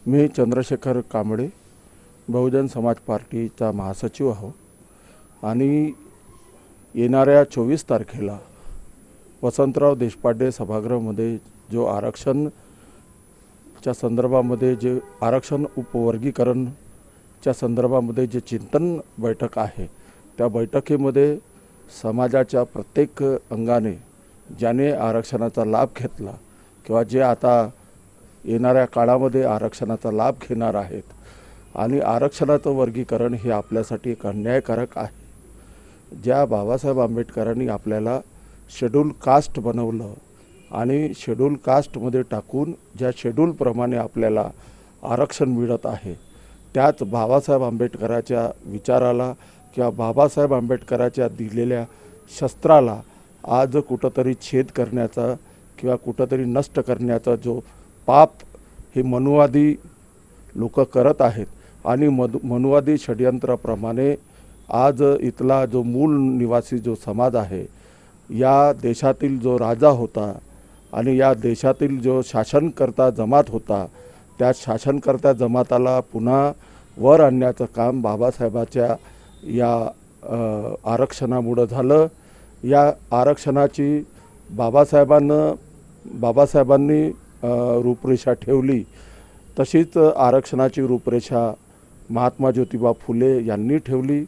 मी चंद्रशेखर कांबळे बहुजन समाज पार्टीचा महासचिव आहो आणि येणाऱ्या 24 तारखेला वसंतराव देशपांडे सभागृहामध्ये जो आरक्षणच्या संदर्भामध्ये जे आरक्षण उपवर्गीकरणच्या संदर्भामध्ये जे चिंतन बैठक आहे त्या बैठकीमध्ये समाजाच्या प्रत्येक अंगाने ज्याने आरक्षणाचा लाभ घेतला किंवा जे आता येणाऱ्या काळामध्ये आरक्षणाचा लाभ घेणार आहेत आणि आरक्षणाचं वर्गीकरण हे आपल्यासाठी एक अन्यायकारक आहे। ज्या बाबासाहेब आंबेडकरांनी आपल्याला शेड्यूल कास्ट बनवलं आणि शेड्यूल कास्टमध्ये टाकून ज्या शेड्यूलप्रमाणे आपल्याला आरक्षण मिळत आहे त्याच बाबासाहेब आंबेडकरांच्या विचाराला किंवा बाबासाहेब आंबेडकरांच्या दिलेल्या शस्त्राला आज कुठंतरी छेद करण्याचा किंवा कुठंतरी नष्ट करण्याचा जो पाप हे मनुवादी लोक करत आहेत आणि मनुवादी षड्यंत्राप्रमाणे आज इथला जो मूळ निवासी जो समाज आहे, या देशातील जो राजा होता आणि या देशातील जो शासनकर्ता जमात होता, त्या शासनकर्त्या जमाताला पुन्हा वर आणण्याचं काम बाबासाहेबाच्या या आरक्षणामुळं झालं। या आरक्षणाची बाबासाहेबांनी रूपरेषा ठेवली, तशीच आरक्षणाची रूपरेषा महात्मा ज्योतिबा फुले यांनी ठेवली।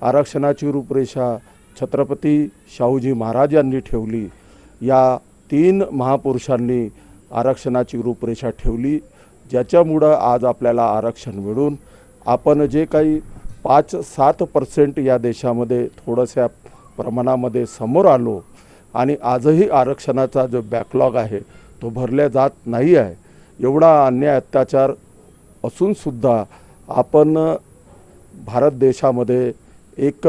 आरक्षणाची रूपरेषा छत्रपती शाहूजी महाराज यांनी ठेवली। या 3 महापुरुषांनी आरक्षणाची रूपरेषा ठेवली, ज्याच्यामुळं आज आपल्याला आरक्षण मिळून आपण जे काही 5-7% या देशामध्ये थोड्याशा प्रमाणामध्ये समोर आलो आणि आजही आरक्षणाचा जो बॅकलॉग आहे तो भरल्या जात नाही आहे। एवढा अन्याय अत्याचार असूनसुद्धा आपण भारत देशामध्ये एक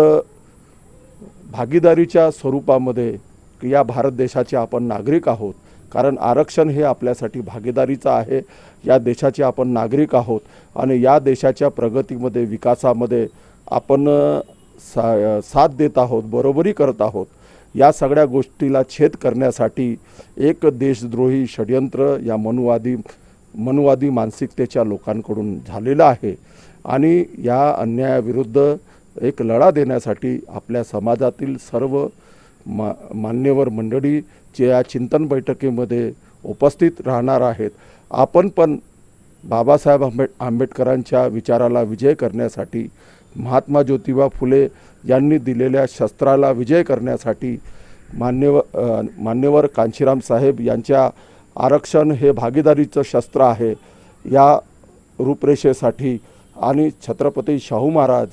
भागीदारीच्या स्वरूपामध्ये या भारत देशाचे आपण नागरिक आहोत, कारण आरक्षण हे आपल्यासाठी भागीदारीचं आहे। या देशाचे आपण नागरिक आहोत आणि या देशाच्या प्रगतीमध्ये विकासामध्ये आपण साथ देत आहोत, बरोबरी करत आहोत। या सगळ्या गोष्टीला छेद करण्यासाठी एक देशद्रोही षड्यंत्र या मनुवादी मानसिकतेच्या लोकांकडून झालेलं आहे आणि या अन्यायाविरुद्ध एक लढा देण्यासाठी आपल्या समाजातील सर्व मान्यवर मंडळी जे या चिंतन बैठकीमध्ये उपस्थित राहणार आहेत, आपण पण बाबासाहेब आंबेडकरांच्या विचाराला विजय करण्यासाठी, महात्मा ज्योतिबा फुले यांनी दिलेल्या शस्त्राला विजय करण्यासाठी, मान्यवर कांशीराम साहेब यांच्या आरक्षण हे भागीदारीचं शस्त्र आहे या रूपरेषेसाठी आणि छत्रपती शाहू महाराज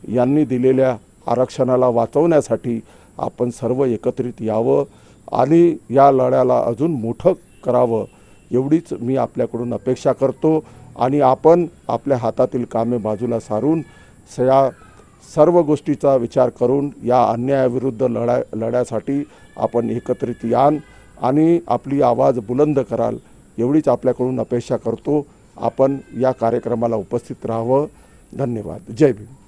यांनी दिलेल्या आरक्षणाला वाचवण्यासाठी आपण सर्व एकत्रित यावं आणि या लढ्याला अजून मोठं करावं, एवढीच मी आपल्याकडून अपेक्षा करतो। आणि आपण आपल्या हातातील कामे बाजूला सारून या सर्व गोष्टीचा विचार करून या अन्यायाविरुद्ध लढ्यासाठी आपण एकत्रित यान आणि आपली आवाज बुलंद कराल, एवढीच आपल्याकडून अपेक्षा करतो। आपण या कार्यक्रमाला उपस्थित राहावं। धन्यवाद। जय भीम।